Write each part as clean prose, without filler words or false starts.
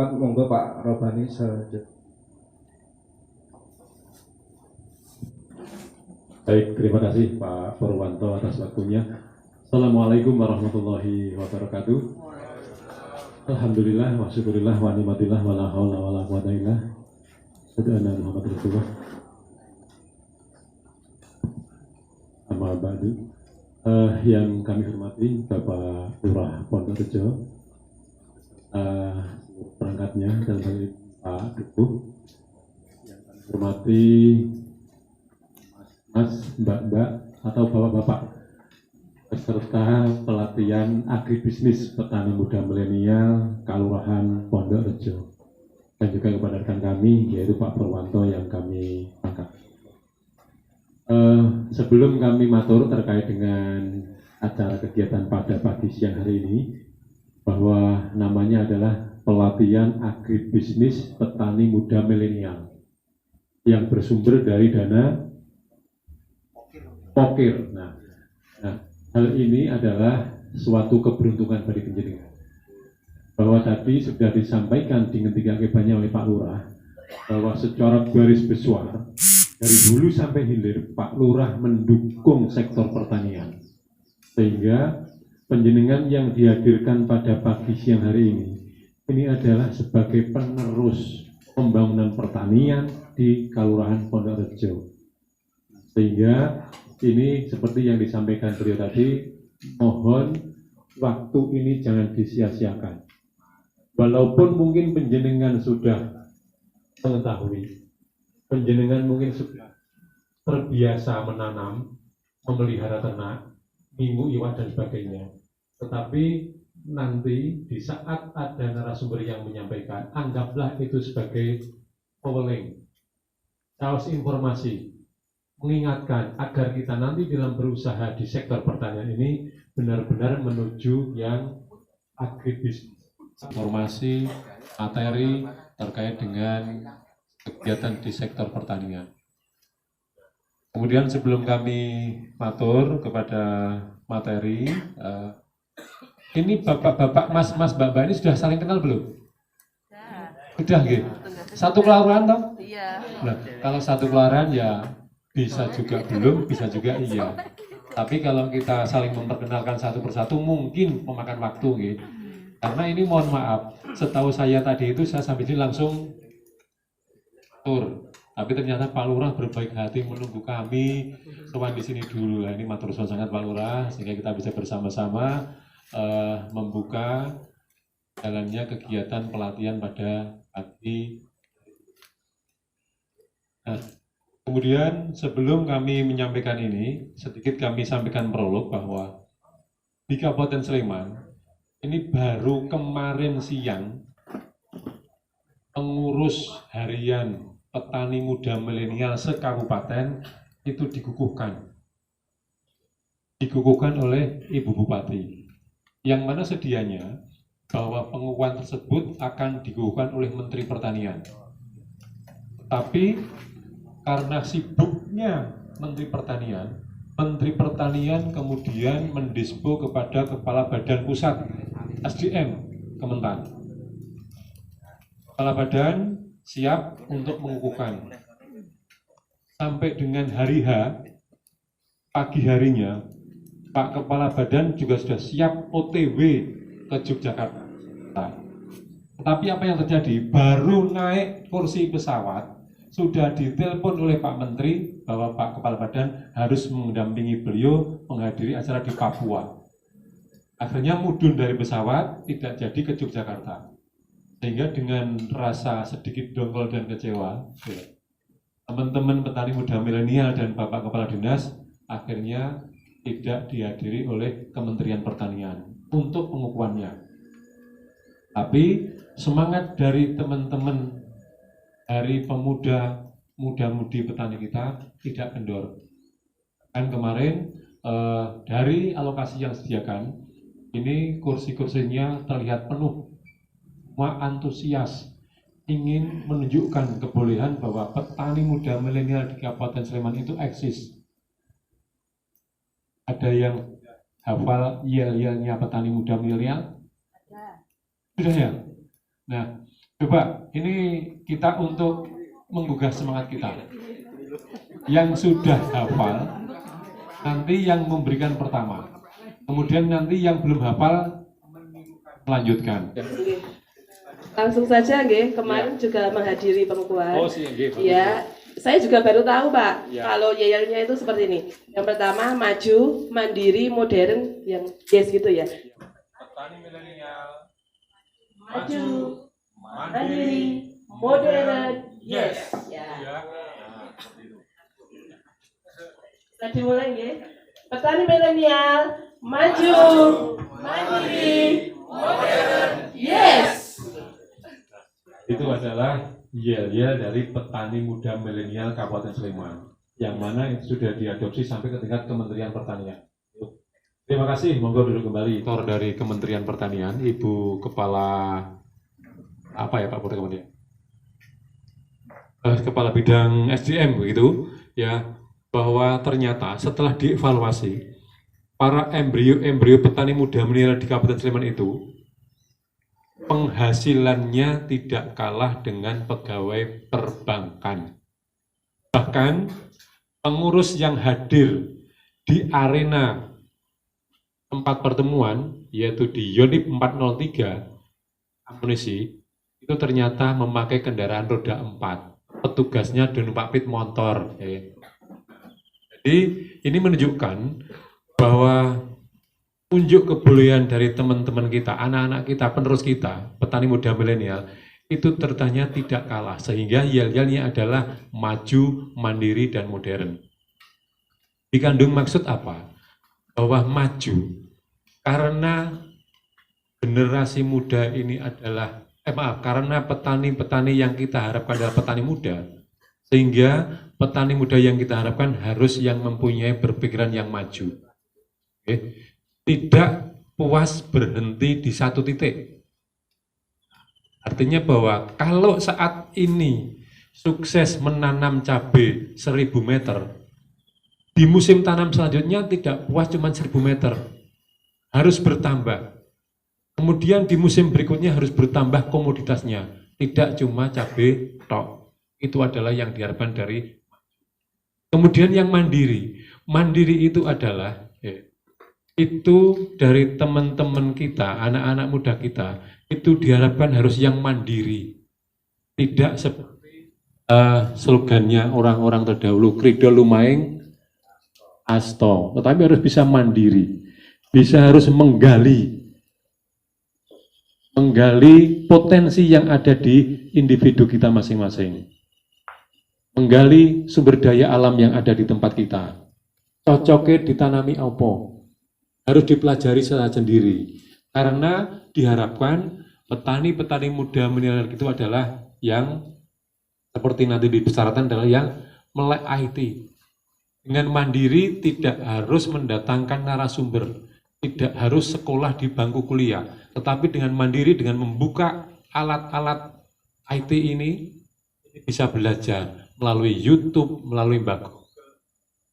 tempat, monggo Pak Robani selanjutnya. Baik, terima kasih Pak Purwanto atas waktunya. Assalamualaikum warahmatullahi wabarakatuh. Alhamdulillah wa syukurillah wa ni'matillah wa la haula wa la quwwata illa billah Muhammad Rasulullah. Amma ba'du. Yang kami hormati Bapak Lurah Pondok Rejo, perangkatnya dan Pak Depuh, yang kami hormati Mas, Mbak-mbak atau Bapak-bapak peserta pelatihan agribisnis petani muda milenial Kelurahan Pondok Rejo, dan juga kepada rekan kami yaitu Pak Purwanto yang kami angkat. Sebelum kami matur terkait dengan acara kegiatan pada pagi siang hari ini, bahwa namanya adalah pelatihan agribisnis petani muda milenial yang bersumber dari dana Pokir. Nah, hal ini adalah suatu keberuntungan bagi penjenengan. Bahwa tadi sudah disampaikan diingatkan banyak oleh Pak Lurah, bahwa secara garis besar dari hulu sampai hilir Pak Lurah mendukung sektor pertanian, sehingga penjenengan yang dihadirkan pada pagi siang hari ini adalah sebagai penerus pembangunan pertanian di Kelurahan Pondok Rejo. Sehingga ini seperti yang disampaikan beliau tadi, mohon waktu ini jangan disia-siakan. Walaupun mungkin penjenengan sudah mengetahui, penjenengan mungkin sudah terbiasa menanam, memelihara ternak, minggu iwak dan sebagainya. Tetapi nanti di saat ada narasumber yang menyampaikan, anggaplah itu sebagai peweling, kaos informasi, mengingatkan agar kita nanti dalam berusaha di sektor pertanian ini benar-benar menuju yang agribisnis. Informasi, materi terkait dengan kegiatan di sektor pertanian. Kemudian sebelum kami matur kepada materi, ini bapak-bapak, mas-mas, mbak-mbak ini sudah saling kenal belum? Sudah gitu. Satu kelurahan toh? Iya. Nah, kalau satu kelurahan ya bisa juga belum, bisa juga iya. Tapi kalau kita saling memperkenalkan satu persatu mungkin memakan waktu gitu. Karena ini mohon maaf, setahu saya tadi itu saya sampai sini langsung tur. Tapi ternyata Pak Lurah berbaik hati menunggu kami sowan di sini dulu. Nah, ini matur suwun sangat Pak Lurah, sehingga kita bisa bersama-sama membuka jalannya kegiatan pelatihan pada pagi. Nah, kemudian sebelum kami menyampaikan ini, sedikit kami sampaikan prolog bahwa di Kabupaten Sleman ini baru kemarin siang pengurus harian petani muda milenial sekabupaten itu dikukuhkan oleh Ibu Bupati, yang mana sedianya bahwa pengukuhan tersebut akan dikukuhkan oleh Menteri Pertanian. Tapi karena sibuknya Menteri Pertanian kemudian mendispo kepada Kepala Badan Pusat SDM Kementan. Kepala Badan siap untuk mengukuhkan. Sampai dengan hari H, pagi harinya, Pak Kepala Badan juga sudah siap OTW ke Yogyakarta. Tetapi apa yang terjadi? Baru naik kursi pesawat, sudah ditelepon oleh Pak Menteri bahwa Pak Kepala Badan harus mendampingi beliau menghadiri acara di Papua. Akhirnya mudun dari pesawat, tidak jadi ke Yogyakarta. Sehingga dengan rasa sedikit dongkol dan kecewa, teman-teman petani muda milenial dan Bapak Kepala Dinas akhirnya tidak dihadiri oleh Kementerian Pertanian untuk pengukuhannya. Tapi semangat dari teman-teman dari muda-mudi petani kita tidak kendor. Kan kemarin dari alokasi yang disediakan, ini kursi-kursinya terlihat penuh. Semua antusias ingin menunjukkan kebolehan bahwa petani muda milenial di Kabupaten Sleman itu eksis. Ada yang hafal yel-yelnya petani muda milenial? Sudah ya? Nah, Coba ini kita untuk menggugah semangat kita. Yang sudah hafal nanti yang memberikan pertama. Kemudian nanti yang belum hafal melanjutkan. Langsung saja nggih, kemarin juga menghadiri pengukuhan. Oh, sih, nggih. Ya, saya juga baru tahu Pak, Ya. kalau yel-yelnya itu seperti ini. Yang pertama maju, mandiri, modern, yang yes gitu ya. Petani milenial, Maju, mandiri, modern, yes. Ya. Nah, dimulai nggih. Petani milenial, maju, mandiri, modern, yes. Itu adalah yel-yel dari petani muda milenial Kabupaten Sleman, yang mana itu sudah diadopsi sampai ke tingkat Kementerian Pertanian. Terima kasih, monggo duduk kembali. Tor dari Kementerian Pertanian, Ibu Kepala apa ya Pak Kementerian? Kepala Bidang SDM begitu, ya, bahwa ternyata setelah dievaluasi para embrio petani muda milenial di Kabupaten Sleman itu penghasilannya tidak kalah dengan pegawai perbankan. Bahkan pengurus yang hadir di arena tempat pertemuan, yaitu di Yonip 403 amunisi, itu ternyata memakai kendaraan roda 4. Petugasnya numpak pit motor. Jadi ini menunjukkan bahwa unjuk kebolehan dari teman-teman kita, anak-anak kita, penerus kita, petani muda milenial, itu tertanya tidak kalah, sehingga yel-yelnya adalah maju, mandiri, dan modern. Dikandung maksud apa? Bahwa maju, karena generasi muda ini adalah, karena petani-petani yang kita harapkan adalah petani muda, sehingga petani muda yang kita harapkan harus yang mempunyai berpikiran yang maju. Tidak puas berhenti di satu titik. Artinya bahwa kalau saat ini sukses menanam cabai 1000 meter, di musim tanam selanjutnya tidak puas cuma 1000 meter, harus bertambah. Kemudian di musim berikutnya harus bertambah komoditasnya, tidak cuma cabai tok. Itu adalah yang diharapkan dari. Kemudian yang mandiri. Mandiri itu adalah itu dari teman-teman kita, anak-anak muda kita, itu diharapkan harus yang mandiri. Tidak seperti slogannya orang-orang terdahulu, Krido Lumaing Asto, tetapi harus bisa mandiri, bisa harus menggali potensi yang ada di individu kita masing-masing, menggali sumber daya alam yang ada di tempat kita, cocoknya ditanami apa, harus dipelajari secara sendiri, karena diharapkan petani-petani muda milenial itu adalah yang seperti nanti di persyaratan adalah yang melek IT. Dengan mandiri tidak harus mendatangkan narasumber, tidak harus sekolah di bangku kuliah, tetapi dengan mandiri, dengan membuka alat-alat IT ini bisa belajar melalui YouTube, melalui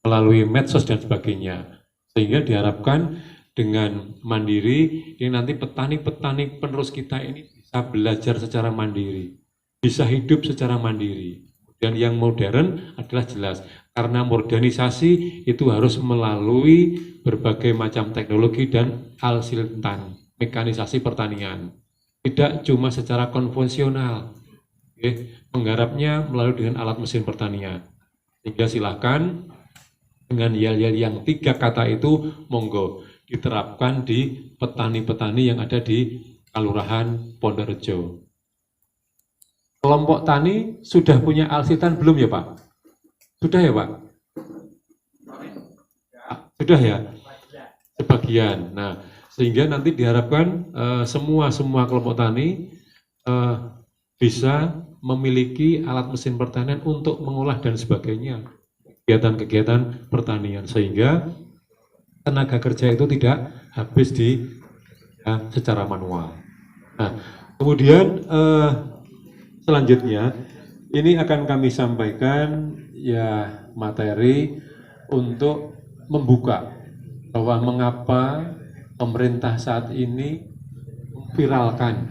melalui medsos dan sebagainya. Sehingga diharapkan dengan mandiri, ini nanti petani-petani penerus kita ini bisa belajar secara mandiri, bisa hidup secara mandiri. Dan yang modern adalah jelas, karena modernisasi itu harus melalui berbagai macam teknologi dan al-siltan, mekanisasi pertanian. Tidak cuma secara konvensional, menggarapnya melalui dengan alat mesin pertanian. Sehingga silakan dengan yel-yel yang 3 kata itu monggo diterapkan di petani-petani yang ada di Kelurahan Pondorejo. Kelompok tani sudah punya alsitan belum ya Pak? Sudah ya Pak? Sudah ya? Sebagian. Nah, sehingga nanti diharapkan semua kelompok tani bisa memiliki alat mesin pertanian untuk mengolah dan sebagainya, kegiatan-kegiatan pertanian, sehingga tenaga kerja itu tidak habis secara manual. Nah, kemudian selanjutnya ini akan kami sampaikan ya materi untuk membuka bahwa mengapa pemerintah saat ini memviralkan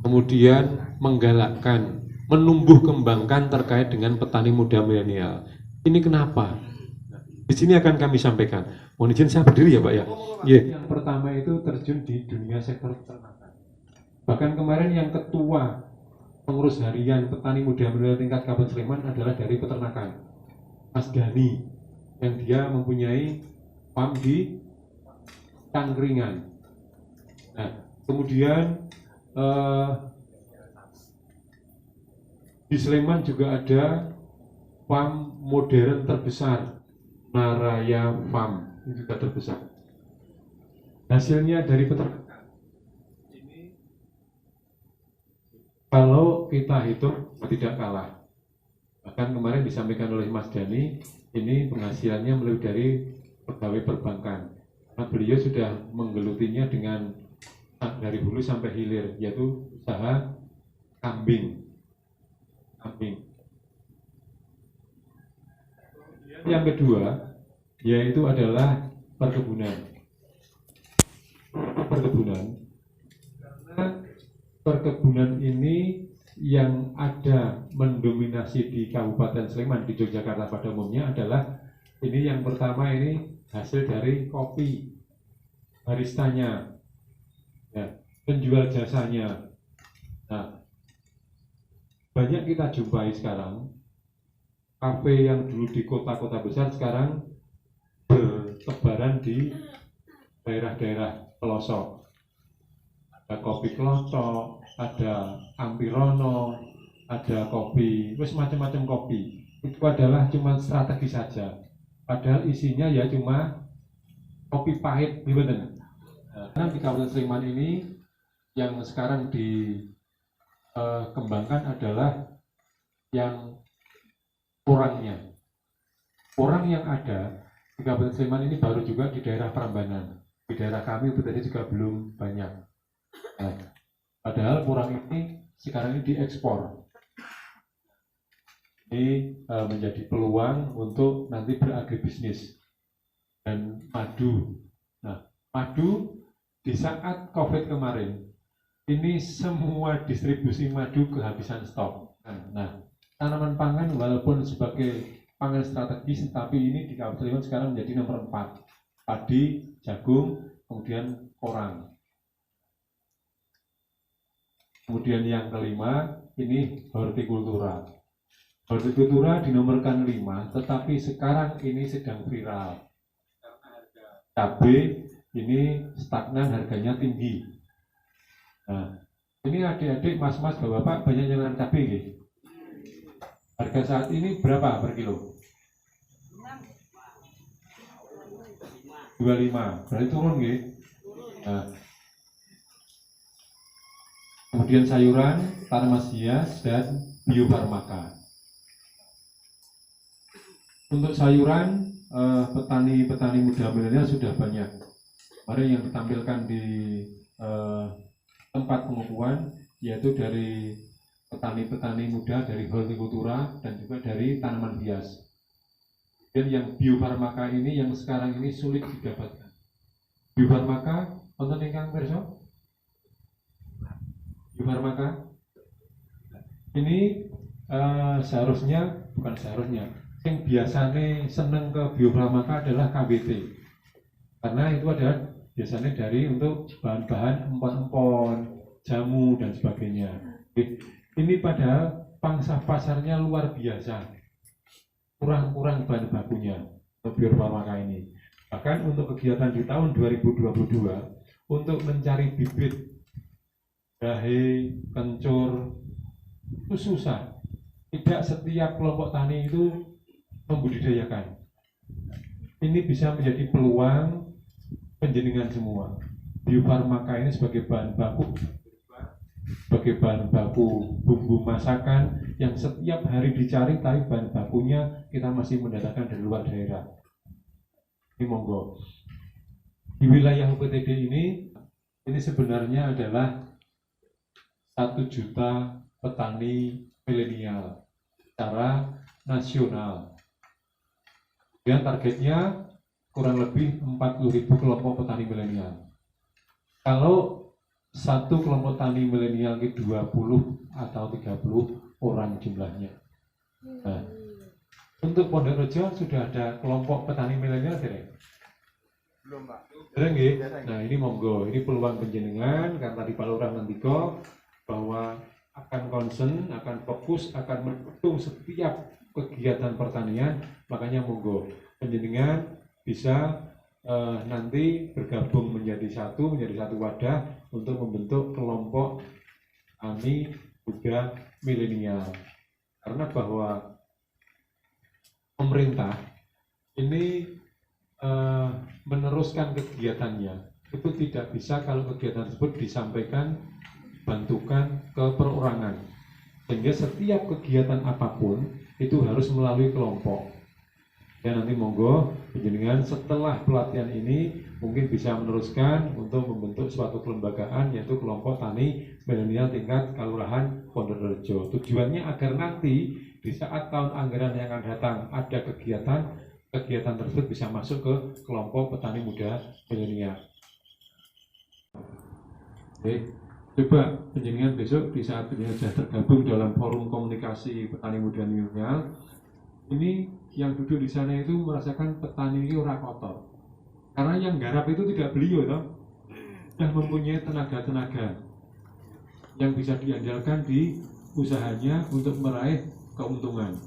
kemudian menggalakkan, menumbuh kembangkan terkait dengan petani muda milenial. Ini kenapa? Di sini akan kami sampaikan. Mohon izin saya berdiri ya Pak ya. Yang pertama itu terjun di dunia sektor peternakan. Bahkan kemarin yang ketua pengurus harian petani muda milenial tingkat Kabupaten Sleman adalah dari peternakan, Mas Gani, yang dia mempunyai farm di Tangkringan. Nah, kemudian di Sleman juga ada farm modern terbesar, Naraya Farm, ini juga terbesar. Hasilnya dari peternakan ini, kalau kita hitung tidak kalah. Bahkan kemarin disampaikan oleh Mas Dani, ini penghasilannya lebih dari pegawai perbankan. Karena beliau sudah menggelutinya dengan dari hulu sampai hilir, yaitu usaha kambing. Yang kedua, yaitu adalah perkebunan. Karena perkebunan ini yang ada mendominasi di Kabupaten Sleman, di Yogyakarta pada umumnya adalah ini yang pertama ini hasil dari kopi, baristanya, ya, penjual jasanya. Nah, banyak kita jumpai sekarang kafe yang dulu di kota-kota besar sekarang bertebaran di daerah-daerah pelosok. Ada kopi kelotok, ada ampirono, ada kopi, wis macam-macam kopi. Itu adalah cuma strategi saja. Padahal isinya ya cuma kopi pahit, gimana? Nah, di Kabupaten Sleman ini yang sekarang dikembangkan adalah yang kurangnya. Kurang yang ada di Kabupaten Sleman ini baru juga di daerah Prambanan. Di daerah kami itu tadi juga belum banyak. Nah, padahal kurang ini sekarang ini diekspor. Ini menjadi peluang untuk nanti beragribisnis dan madu. Nah, madu di saat COVID kemarin ini semua distribusi madu kehabisan stok. Nah, tanaman pangan walaupun sebagai pangan strategis, tapi ini di Kabupaten Sleman sekarang menjadi nomor 4. Padi, jagung, kemudian korang. Kemudian yang kelima ini hortikultura. Hortikultura dinomorkan 5, tetapi sekarang ini sedang viral. Karena harga cabai ini stagnan, harganya tinggi. Nah, ini adik-adik, mas-mas, bapak-bapak banyak yang nanam cabai gitu. Harga saat ini berapa per kilo? 25, berarti turun gitu. Nah, kemudian sayuran, tanaman hias, dan biofarmaka. Untuk sayuran, petani-petani muda milenial sudah banyak. Kemarin yang ditampilkan di tempat pengukuhan, yaitu dari petani-petani muda dari hortikultura dan juga dari tanaman hias. Dan yang biofarmaka ini yang sekarang ini sulit didapatkan. Biofarmaka, wonten ingkang pirsa? Biofarmaka ini bukan seharusnya, yang biasanya seneng ke biofarmaka adalah KWT, karena itu adalah biasanya dari untuk bahan-bahan empon-empon, jamu dan sebagainya. Ini padahal pangsa pasarnya luar biasa, kurang bahan bakunya untuk biofarmaka ini. Bahkan untuk kegiatan di tahun 2022 untuk mencari bibit jahe, kencur itu susah. Tidak setiap kelompok tani itu membudidayakan. Ini bisa menjadi peluang penjenengan semua. Biofarmaka ini sebagai bahan baku bumbu masakan yang setiap hari dicari, tapi bahan bakunya kita masih mendatangkan dari luar daerah. Ini monggo. Di wilayah UPTD ini sebenarnya adalah 1 juta petani milenial secara nasional. Dan targetnya kurang lebih 40.000 kelompok petani milenial. Kalau satu kelompok tani milenial itu 20 atau 30 orang jumlahnya. Nah, untuk Pondok Rejo sudah ada kelompok petani milenial tidak? Belum, Pak. Ada nggih? Nah, ini monggo, ini peluang penjenengan karena di Pak Lurah ngendika bahwa akan concern, akan fokus, akan mendukung setiap kegiatan pertanian, makanya monggo penjenengan bisa nanti bergabung menjadi satu wadah untuk membentuk kelompok tani muda milenial. Karena bahwa pemerintah ini meneruskan kegiatannya itu tidak bisa kalau kegiatan tersebut disampaikan bantukan ke perorangan, sehingga setiap kegiatan apapun itu harus melalui kelompok. Dan nanti monggo penjenengan setelah pelatihan ini mungkin bisa meneruskan untuk membentuk suatu kelembagaan yaitu kelompok tani milenial tingkat Kelurahan Pondok Rejo. Tujuannya agar nanti di saat tahun anggaran yang akan datang ada kegiatan tersebut bisa masuk ke kelompok petani muda milenial. Oke, coba penjenengan besok di saat penjenengan sudah tergabung dalam forum komunikasi petani muda milenial, ini yang duduk di sana itu merasakan petani ini ora kotor. Karena yang garap itu tidak beliau toh, sudah mempunyai tenaga-tenaga yang bisa diandalkan di usahanya untuk meraih keuntungan.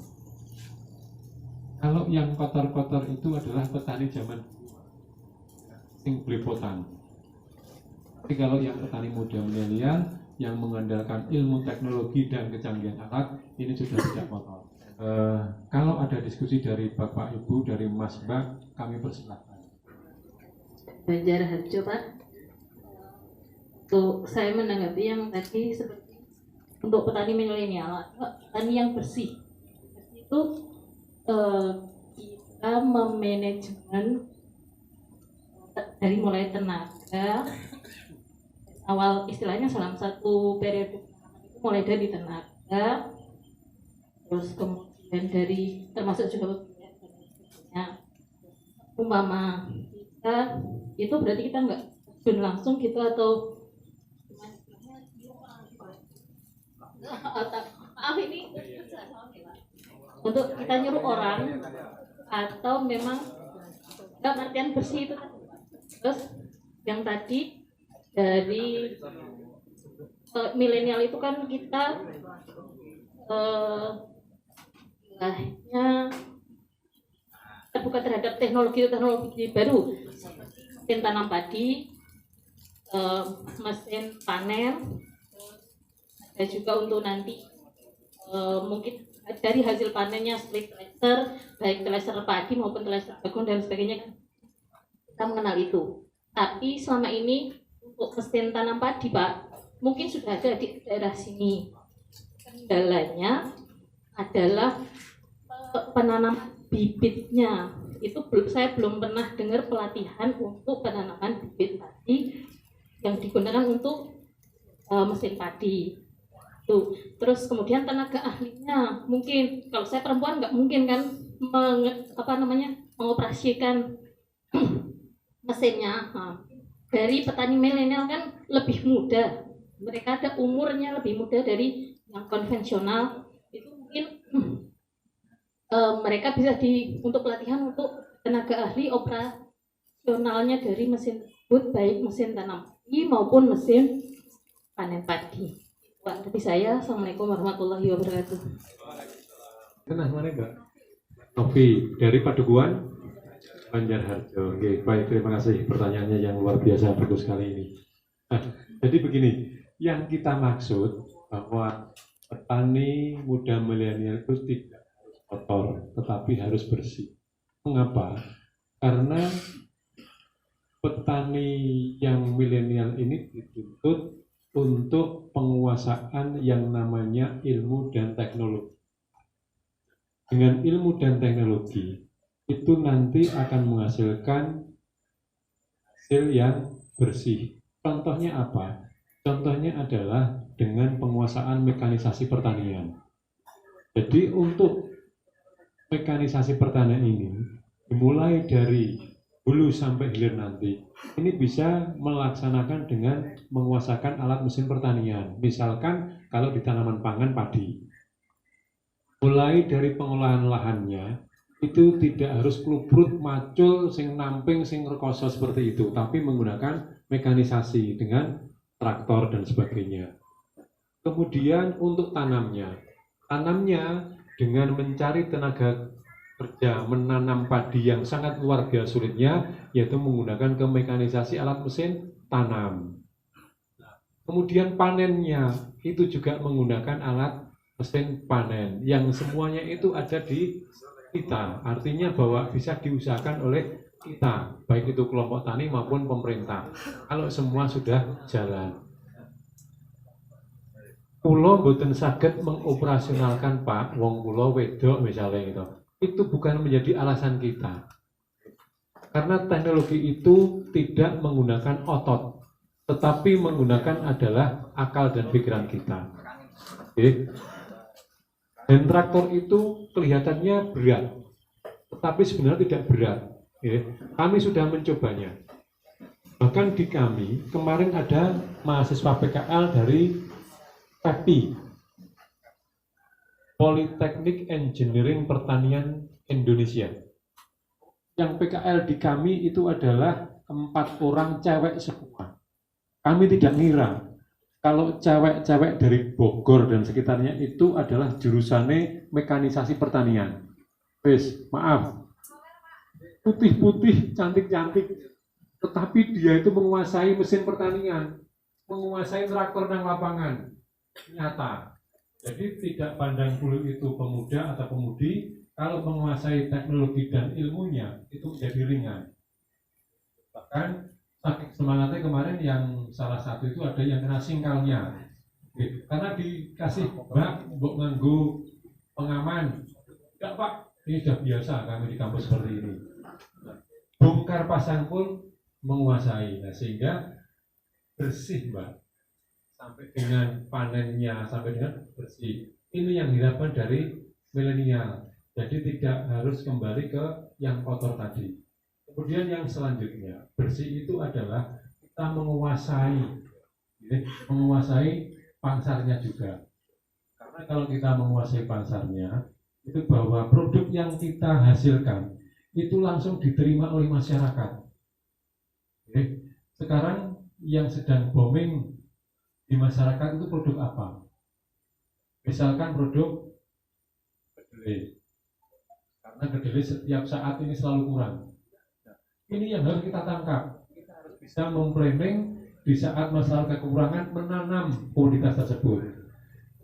Kalau yang kotor-kotor itu adalah petani zaman sing belepotan. Tapi kalau yang petani muda milenial yang mengandalkan ilmu teknologi dan kecanggihan alat ini sudah tidak kotor. Kalau ada diskusi dari Bapak Ibu, dari Mas Mbak, kami persilahkan. Banjarharjo, Pak. Untuk saya menanggapi yang tadi seperti untuk petani milenial, petani yang bersih itu kita memanajemen dari mulai tenaga awal istilahnya selama satu periode itu mulai dari tenaga, terus kemudian dari termasuk juga umpama kita itu berarti kita nggak langsung gitu atau ini untuk kita nyuruh orang atau memang nggak artian bersih itu. Terus yang tadi dari milenial itu kan kita terbuka terhadap teknologi baru, mesin tanam padi, mesin panen, dan juga untuk nanti mungkin dari hasil panennya split thresher, baik thresher padi maupun thresher jagung dan sebagainya, kita mengenal itu. Tapi selama ini untuk mesin tanam padi, Pak, mungkin sudah ada di daerah sini. Kendalanya adalah penanaman bibitnya. Itu saya belum pernah dengar pelatihan untuk penanaman bibit padi yang digunakan untuk mesin padi. Tuh. Terus kemudian tenaga ahlinya, mungkin kalau saya perempuan nggak mungkin kan mengoperasikan mesinnya. Dari petani milenial kan lebih muda, mereka ada umurnya lebih muda dari yang konvensional. Itu mungkin mereka bisa untuk pelatihan untuk tenaga ahli operasionalnya dari mesin tersebut, baik mesin tanam padi maupun mesin panen padi. Pak, dari saya, Assalamualaikum warahmatullahi wabarakatuh. Kenal mana Mbak? Novi dari Padukuhan Banjarharjo. Oke, baik, terima kasih pertanyaannya yang luar biasa bagus sekali ini. Nah, jadi begini, yang kita maksud bahwa petani muda milenial itu tidak harus kotor, tetapi harus bersih. Mengapa? Karena petani yang milenial ini dituntut untuk penguasaan yang namanya ilmu dan teknologi. Dengan ilmu dan teknologi itu nanti akan menghasilkan hasil yang bersih. Contohnya apa? Contohnya adalah dengan penguasaan mekanisasi pertanian. Jadi untuk mekanisasi pertanian ini dimulai dari hulu sampai hilir nanti. Ini bisa melaksanakan dengan menguasakan alat mesin pertanian. Misalkan kalau di tanaman pangan padi, mulai dari pengolahan lahannya itu tidak harus klubrut macul sing namping sing rekoso seperti itu, tapi menggunakan mekanisasi dengan traktor dan sebagainya. Kemudian untuk tanamnya dengan mencari tenaga kerja menanam padi yang sangat luar biasa sulitnya, yaitu menggunakan kemekanisasi alat mesin tanam. Kemudian panennya itu juga menggunakan alat mesin panen, yang semuanya itu ada di kita, artinya bahwa bisa diusahakan oleh kita, baik itu kelompok tani maupun pemerintah, kalau semua sudah jalan. Kulo mboten saged mengoperasionalkan Pak, wong kulo wedok misalnya itu bukan menjadi alasan kita, karena teknologi itu tidak menggunakan otot, tetapi menggunakan adalah akal dan pikiran kita. Oke. Dan traktor itu kelihatannya berat, tetapi sebenarnya tidak berat. Oke. Kami sudah mencobanya. Bahkan di kami kemarin ada mahasiswa PKL dari PEPI, Politeknik Engineering Pertanian Indonesia. Yang PKL di kami itu adalah 4 orang cewek semua. Kami tidak ngira kalau cewek-cewek dari Bogor dan sekitarnya itu adalah jurusannya mekanisasi pertanian. Wes, maaf, putih-putih, cantik-cantik, tetapi dia itu menguasai mesin pertanian, menguasai traktor dan lapangan. Nyata. Jadi tidak pandang bulu itu pemuda atau pemudi, kalau menguasai teknologi dan ilmunya itu jadi ringan. Bahkan saking semangatnya kemarin yang salah satu itu ada yang kena singkalnya, karena dikasih mbok nganggo pengaman. Enggak Pak, ini sudah biasa kami di kampus seperti ini. Bongkar pasang pun menguasai, nah sehingga bersih Mbak. Sampai dengan panennya, sampai dengan bersih. Ini yang diharapkan dari milenial. Jadi tidak harus kembali ke yang kotor tadi. Kemudian yang selanjutnya, bersih itu adalah kita menguasai pangsarnya juga. Karena kalau kita menguasai pangsarnya, itu bahwa produk yang kita hasilkan itu langsung diterima oleh masyarakat. Sekarang yang sedang booming di masyarakat itu produk apa? Misalkan produk kedelai, karena kedelai setiap saat ini selalu kurang. Ini yang harus kita tangkap. Kita harus bisa memplanning di saat masyarakat kekurangan menanam komoditas tersebut,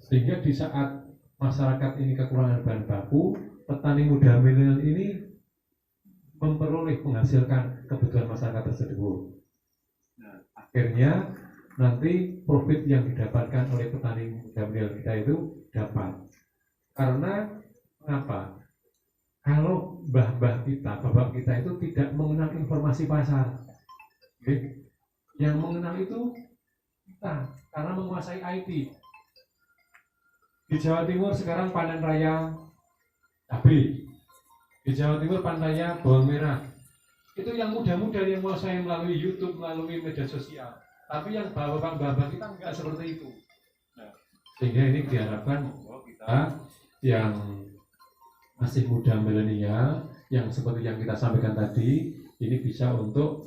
sehingga di saat masyarakat ini kekurangan bahan baku, petani muda milenial ini memperoleh menghasilkan kebutuhan masyarakat tersebut. Nah, akhirnya nanti profit yang didapatkan oleh petani muda milenial kita itu dapat. Karena kenapa? Kalau bapak kita itu tidak mengenal informasi pasar, yang mengenal itu kita, karena menguasai IT. Di Jawa Timur sekarang panen raya cabai, di Jawa Timur panen raya bawang merah. Itu yang muda-muda yang menguasai melalui YouTube, melalui media sosial. Tapi yang bapak-bapak kita enggak seperti itu. Nah, sehingga ini diharapkan bahwa kita yang masih muda milenial, yang seperti yang kita sampaikan tadi, ini bisa untuk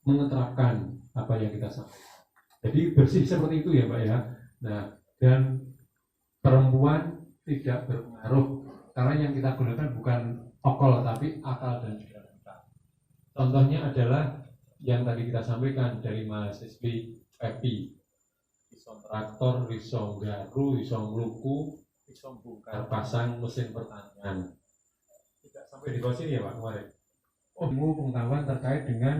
menerapkan apa yang kita sampaikan. Jadi bersih seperti itu ya Pak ya. Nah, dan perempuan tidak berpengaruh, karena yang kita gunakan bukan okol tapi akal dan pikiran kita. Contohnya adalah yang tadi kita sampaikan dari mahasiswi PEPI, iso traktor, iso garu, iso ngluku, iso bongkar pasang mesin pertanian. Tidak sampai di bawah sini ya Pak kemarin. Pengetahuan terkait dengan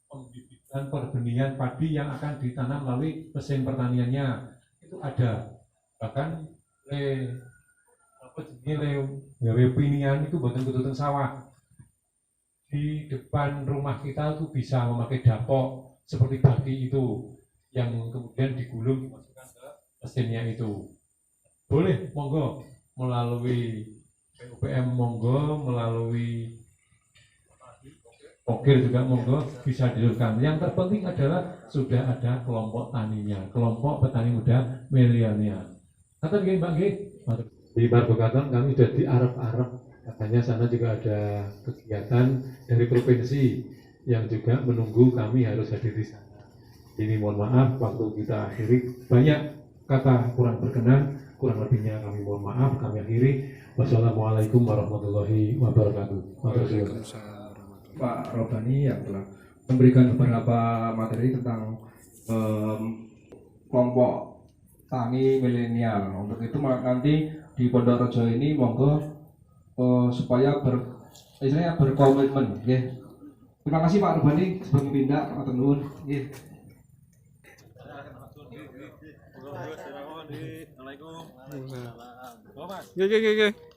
pembibitan perbenih padi yang akan ditanam melalui mesin pertaniannya itu ada. Bahkan gawe pinian itu buatan ketutupan sawah. Di depan rumah kita itu bisa memakai dapok seperti baki itu yang kemudian digulung dimasukkan ke mesinnya itu. Boleh, monggo melalui PUPM monggo, melalui Pokir juga monggo bisa dilakukan. Yang terpenting adalah sudah ada kelompok taninya, kelompok petani muda milenial. Kata gini Mbak G, di Margokaton kami sudah diarep-arep, katanya sana juga ada kegiatan dari provinsi yang juga menunggu kami harus hadir di sana. Ini mohon maaf waktu kita akhiri, banyak kata kurang berkenan, kurang lebihnya kami mohon maaf, kami akhiri. Wassalamualaikum warahmatullahi wabarakatuh. Pak Robani yang telah memberikan beberapa materi tentang kelompok tani milenial. Untuk itu nanti di Pondok Rejo ini monggo supaya berkomitmen. Okay. Terima kasih Pak Robani sebagai pindah atau nuwun. Assalamualaikum.